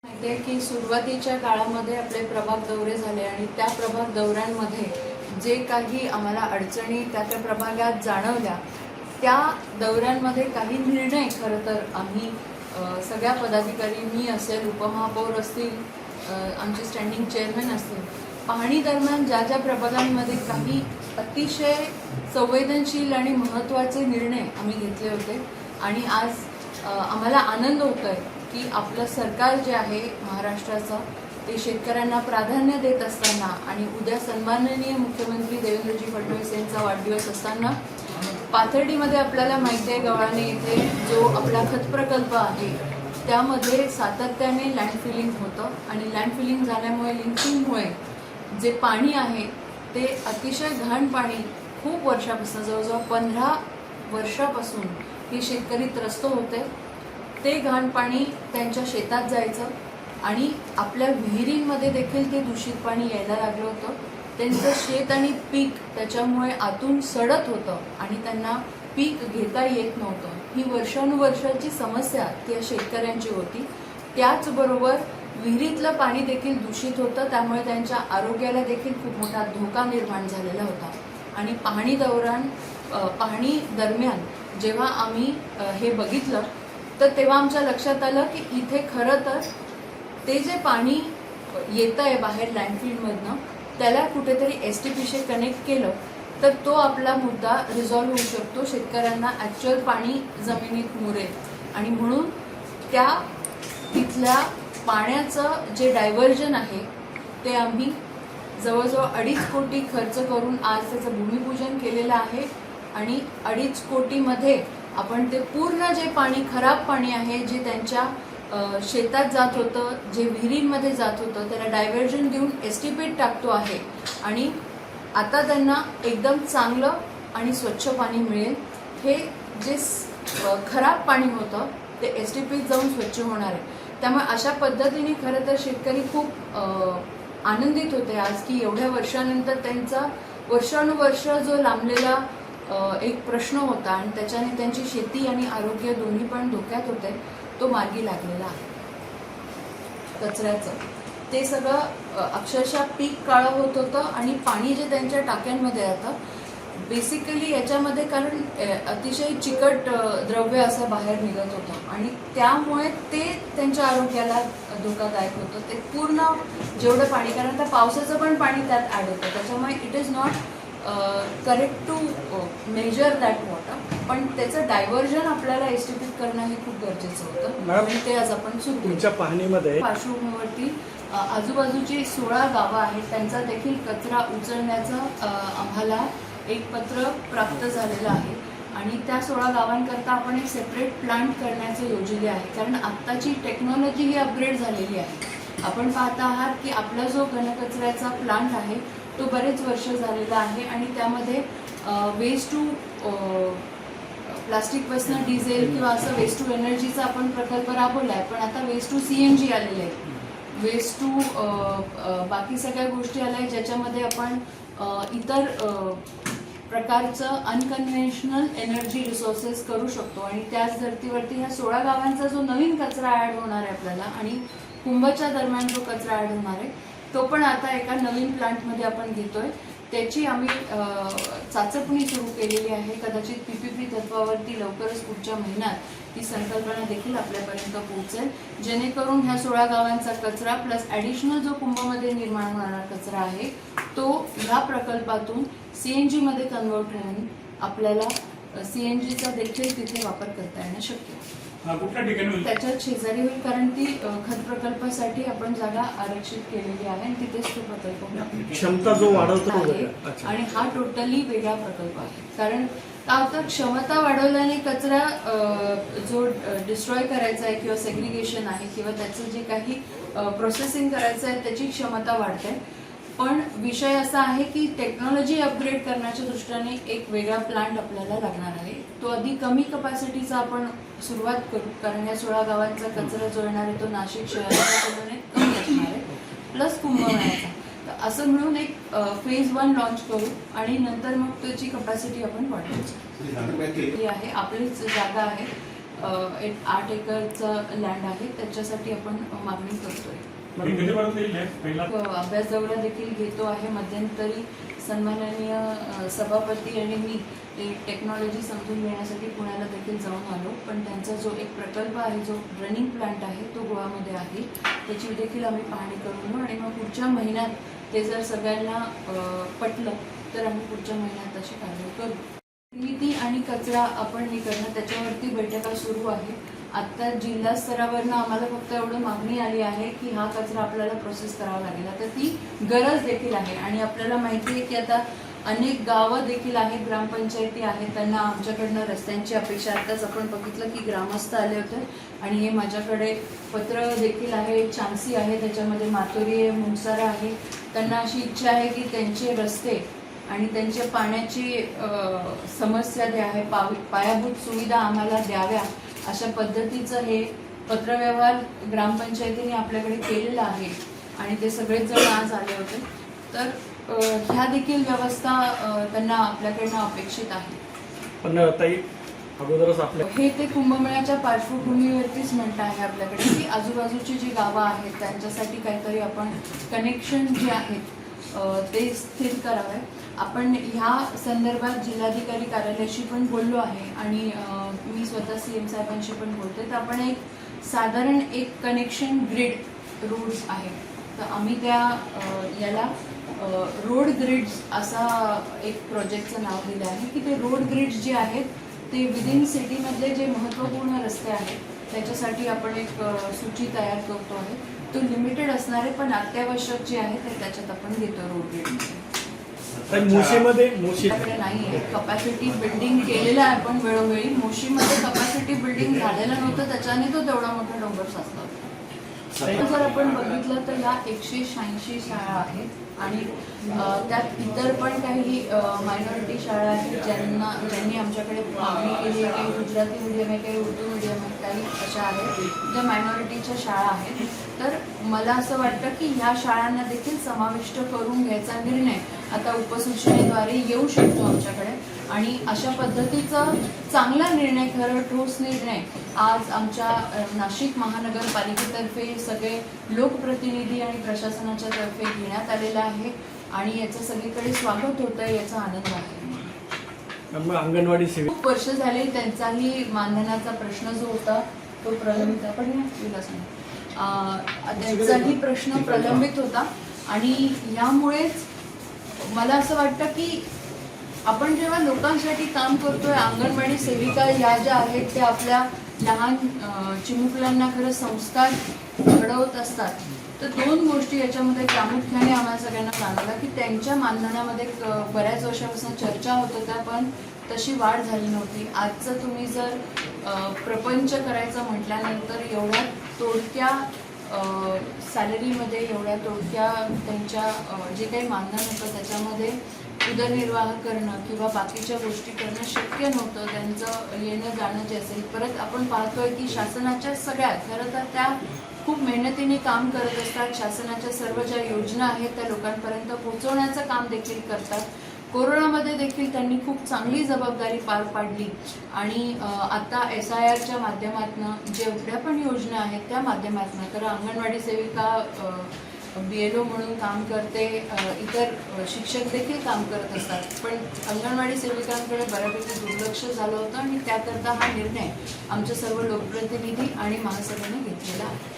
माहिती आहे की सुरुवातीच्या काळामध्ये आपले प्रभाग दौरे झाले आणि त्या प्रभाग दौऱ्यांमध्ये जे काही आम्हाला अडचणी त्या प्रभागात जाणवल्या त्या दौऱ्यांमध्ये काही निर्णय खरं तर आम्ही सगळ्या पदाधिकारी, मी असेल, उपमहापौर असतील, आमचे स्टँडिंग चेअरमन असतील, पाहणी दरम्यान ज्या ज्या प्रभागांमध्ये काही अतिशय संवेदनशील आणि महत्त्वाचे निर्णय आम्ही घेतले होते आणि आज आम्हाला आनंद होतोय की आपलं सरकार जे आहे महाराष्ट्राचं ते शेतकऱ्यांना प्राधान्य देत असताना आणि उद्या सन्माननीय मुख्यमंत्री देवेंद्रजी फडणवीस यांचा वाढदिवस असताना पाथर्डीमध्ये आपल्याला माहिती आहे गव्हाणे येथे जो आपला खत प्रकल्प आहे त्यामध्ये सातत्याने लँड फिलिंग होतं आणि लँड फिलिंग झाल्यामुळे लिंकिंगमुळे जे पाणी आहे ते अतिशय घाण पाणी खूप वर्षापासून जवळजवळ 15 वर्षापासून हे शेतकरी त्रस्त होते. ते घाण पाणी त्यांच्या शेतात जायचं आणि आपल्या विहिरींमध्ये देखील ते दूषित पाणी यायला लागलं होतं. त्यांचं शेत आणि पीक त्याच्यामुळे आतून सडत होतं आणि त्यांना पीक घेता येत नव्हतं. ही वर्षानुवर्षाची समस्या त्या शेतकऱ्यांची होती. त्याचबरोबर विहिरीतलं पाणी देखील दूषित होतं, त्यामुळे त्यांच्या आरोग्याला देखील खूप मोठा धोका निर्माण झालेला होता. आणि पाहणी दरम्यान जेव्हा आम्ही हे बघितलं तर तेव्हा आमच्या लक्षात आलं की इथे खरं तर ते जे पाणी येतं आहे बाहेर लँडफिलमधनं त्याला कुठेतरी STPशी कनेक्ट केलं तर तो आपला मुद्दा रिझॉल्व्ह होऊ शकतो. शेतकऱ्यांना ॲक्च्युअल पाणी जमिनीत मुरेल आणि म्हणून त्या तिथल्या पाण्याचं जे डायव्हर्जन आहे ते आम्ही जवळजवळ 2.5 कोटी खर्च करून आज त्याचं भूमिपूजन केलेलं आहे. आणि 2.5 कोटीमध्ये आपण ते पूर्ण जे पाणी खराब पाणी आहे जे त्यांच्या शेतात जात होतं, जे विहिरींमध्ये जात होतं, त्याला डायव्हर्जन देऊन STPत टाकतो आहे आणि आता त्यांना एकदम चांगलं आणि स्वच्छ पाणी मिळेल. हे जे खराब पाणी होतं ते STPत जाऊन स्वच्छ होणार आहे. त्यामुळे अशा पद्धतीने खरं तर शेतकरी खूप आनंदित होते आज की एवढ्या वर्षानंतर त्यांचा वर्षानुवर्ष जो लांबलेला एक प्रश्न होता आणि त्याच्याने त्यांची शेती आणि आरोग्य दोन्ही पण धोक्यात होते तो मार्गी लागलेला आहे. कचऱ्याचं ते सगळं अक्षरशः पीक काळं होत होतं आणि पाणी जे त्यांच्या टाक्यांमध्ये येतं बेसिकली याच्यामध्ये कारण अतिशय चिकट द्रव्य असं बाहेर निघत होतं आणि त्यामुळे ते त्यांच्या आरोग्याला धोकादायक होतं. ते पूर्ण जेवढं पाणी, कारण त्या पावसाचं पण पाणी त्यात ॲड होतं, त्याच्यामुळे it is not correct to measure that water, पण त्याचं डायव्हर्जन आपल्याला STPत करणं हे खूप गरजेचं होतं आणि ते आज आपण सुरू तुमच्या पाहणीमध्ये पार्श्वभूमीवरती आजूबाजूची 16 गावं आहेत त्यांचा देखील कचरा उचलण्याचं आम्हाला एक पत्र प्राप्त झालेलं आहे आणि त्या 16 गावांकरता आपण एक सेपरेट प्लांट करण्याचे योजले आहे. कारण आत्ताची टेक्नॉलॉजी ही अपग्रेड झालेली आहे. आपण पाहता आहात की आपला जो घनकचऱ्याचा प्लांट आहे तो बरेच वर्ष झालेला आहे आणि त्यामध्ये वेस्ट टू प्लास्टिकपासून डिझेल किंवा असं वेस्ट टू एनर्जीचा आपण प्रकल्प राबवला आहे, पण आता वेस्ट टू CNG आलेले आहे, वेस्ट टू बाकी सगळ्या गोष्टी आल्या आहेत ज्याच्यामध्ये आपण इतर प्रकारचं अनकन्व्हेन्शनल एनर्जी रिसोर्सेस करू शकतो. आणि त्याच धर्तीवरती ह्या 16 गावांचा जो नवीन कचरा ॲड होणार आहे आपल्याला आणि कुंभच्या दरम्यान जो कचरा ॲड होणार आहे तो पण आता एका नवीन प्लांटमध्ये आपण घेतोय. त्याची आम्ही चाचपणी सुरू केलेली आहे. कदाचित PPP तत्वावरती लवकरच पुढच्या महिन्यात ती संकल्पना देखील आपल्यापर्यंत पोहोचेल, जेणेकरून ह्या 16 गावांचा कचरा प्लस ॲडिशनल जो कुंभमध्ये निर्माण होणारा कचरा आहे तो ह्या प्रकल्पातून CNG मध्ये कन्वर्ट होऊन आपल्याला CNGचा देखील तिथे वापर करता येणं शक्य आहे. त्याच्यात शेजारी होईल कारण ती खत प्रकल्पासाठी आपण जागा आरक्षित केलेली आहे आणि तिथेच तो प्रकल्प क्षमता जो वाढवतो आहे आणि हा टोटली वेगळा प्रकल्प आहे. कारण का होतं, क्षमता वाढवल्याने कचरा जो डिस्ट्रॉय करायचा आहे किंवा सेग्रिगेशन आहे किंवा त्याचं जे काही प्रोसेसिंग करायचं आहे त्याची क्षमता वाढते. पण विषय असा आहे की टेक्नॉलॉजी अपग्रेड करण्याच्या दृष्टीने एक वेगळा प्लांट आपल्याला लागणार आहे. तो आधी कमी कपॅसिटीचा आपण सुरुवात करू कारण या 16 गावांचा कचरा जो येणार आहे तो नाशिक शहराच्या तुलनेत कमी असणार आहे प्लस कुंभमेळ्याचा. तर असं मिळून एक फेज 1 लॉन्च करू आणि नंतर मग त्याची कपॅसिटी आपण वाढवायची आहे. आपलीच जागा आहे एक 8 एकरचं लँड आहे, त्याच्यासाठी आपण मागणी करतोय. अभ्यास दौरा देखील घेतो आहे. मध्यंतरी सन्माननीय सभापती आणि मी टेक्नॉलॉजी समजून घेण्यासाठी पुण्याला देखील जाऊन आलो, पण त्यांचा जो एक प्रकल्प आहे, जो रनिंग प्लांट आहे, तो गोव्यामध्ये आहे, त्याची देखील आम्ही पाहणी करून आणि मग पुढच्या महिन्यात ते जर सगळ्यांना पटलं तर आम्ही पुढच्या महिन्यात तशी कारवाई करू. निर्मिती आणि कचरा आपण हे करणं, त्याच्यावरती बैठका सुरू आहे. आत्ता जिल्हा स्तरावरनं आम्हाला फक्त एवढं मागणी आली आहे की हा कचरा आपल्याला प्रोसेस करावा लागेल. आता ती गरज देखील आहे आणि आपल्याला माहिती आहे की आता अनेक गावं देखील आहेत, ग्रामपंचायती आहेत, त्यांना आमच्याकडनं रस्त्यांची अपेक्षा. आताच आपण बघितलं की ग्रामस्थ आले होते आणि हे माझ्याकडे पत्र देखील आहे, चांसी आहे, त्याच्यामध्ये मातोरी आहे, मुंगसारा आहे. त्यांना अशी इच्छा आहे की त्यांचे रस्ते आणि त्यांच्या पाण्याची समस्या जे आहे, पायाभूत सुविधा आम्हाला द्याव्या, अशा पद्धतीचं हे पत्रव्यवहार ग्रामपंचायतीने आपल्याकडे केलेला आहे आणि ते सगळेच जण आज आले होते. तर ह्या देखील व्यवस्था त्यांना आपल्याकडनं अपेक्षित आहे. पण ताई, अगोदरच आपल्या हे ते कुंभमेळ्याच्या पार्श्वभूमीवरतीच म्हणणं आहे आपल्याकडे की आजूबाजूची जी गावं आहेत त्यांच्यासाठी काहीतरी आपण कनेक्शन जे आहेत ते स्थिर करावे. आपण ह्या संदर्भात जिल्हाधिकारी कार्यालयाशी पण बोललो आहे आणि मी स्वतः CM साहेबांशी पण बोलते. तर आपण एक साधारण एक कनेक्शन ग्रिड रोड्स आहे, तर आम्ही त्या याला रोड ग्रिड्स असा एक प्रोजेक्टचं नाव दिलं आहे की ते रोड ग्रिड्स जे आहेत ते विदिन सिटीमधले जे महत्त्वपूर्ण रस्ते आहेत त्याच्यासाठी आपण एक सूची तयार करतो आहे. तो लिमिटेड असणारे पण अत्यावश्यक जे आहे ते त्याच्यात आपण घेतो रोड ग्रिड. मुशीमध्ये नाही आहे कपॅसिटी बिल्डिंग केलेलं आहे आपण वेळोवेळी. मोशीमध्ये कपॅसिटी बिल्डिंग झालेलं नव्हतं, त्याच्याने तो तेवढा मोठा डोंगर साचला होता. जर आपण बघितलं तर या 186 शाळा आहेत आणि त्यात इतर पण काही मायनॉरिटी शाळा आहेत ज्यांनी आमच्याकडे मागणी केली आहे. काही गुजराती मीडियम आहे, काही उर्दू मीडियम आहे, काही अशा आहेत ज्या मायनॉरिटीच्या शाळा आहेत. तर मला असं वाटतं की ह्या शाळांना देखील समाविष्ट करून घ्यायचा निर्णय आता उपसूचनेद्वारे येऊ शकतो आमच्याकडे आणि अशा पद्धतीचा चांगला निर्णय, खरं ठोस निर्णय आज आमच्या नाशिक महानगरपालिकेतर्फे सगळे लोकप्रतिनिधी आणि प्रशासनाच्या तर्फे घेण्यात आलेला आहे आणि याचं सगळीकडे स्वागत होतं आहे, याचा आनंद आहे. अंगणवाडी सेविका खूप वर्ष झाले त्यांचाही मानधनाचा प्रश्न जो होता तो प्रलंबित, आपण त्यांचाही प्रश्न प्रलंबित होता आणि यामुळेच मला असं वाटतं की आपण जेव्हा लोकांसाठी काम करतोय, अंगणवाडी सेविका या ज्या आहेत त्या आपल्या लहान चिमुकल्यांना खरं संस्कार घडवत असतात. तर 2 गोष्टी याच्यामध्ये प्रामुख्याने आम्हाला सगळ्यांना जाणवल्या की त्यांच्या मानधनामध्ये बऱ्याच वर्षापासून चर्चा होत होत्या पण तशी वाढ झाली नव्हती. आजचं तुम्ही जर प्रपंच करायचं म्हटल्यानंतर एवढ्या तोडक्या सॅलरीमध्ये, एवढ्या तोडक्या त्यांच्या जे काही मानधन होतं त्याच्यामध्ये उदरनिर्वाह करणं किंवा बाकीच्या गोष्टी करणं शक्य नव्हतं. त्यांचं येणं जाणं जे असेल, परत आपण पाहतोय की शासनाच्या सगळ्या खरं तर त्या खूप मेहनतीने काम करत असतात. शासनाच्या सर्व ज्या योजना आहेत त्या लोकांपर्यंत पोहोचवण्याचं काम देखील करतात. कोरोनामध्ये देखील त्यांनी खूप चांगली जबाबदारी पार पाडली आणि आता SIRच्या माध्यमातून जेवढ्या पण योजना आहेत त्या माध्यमातून, तर अंगणवाडी सेविका BLO म्हणून काम करते, इतर शिक्षक देखील काम करत असतात, पण अंगणवाडी सेविकांकडे बऱ्यापैकी दुर्लक्ष झालं होतं आणि त्याकरता हा निर्णय आमच्या सर्व लोकप्रतिनिधी आणि महासभेने घेतलेला आहे.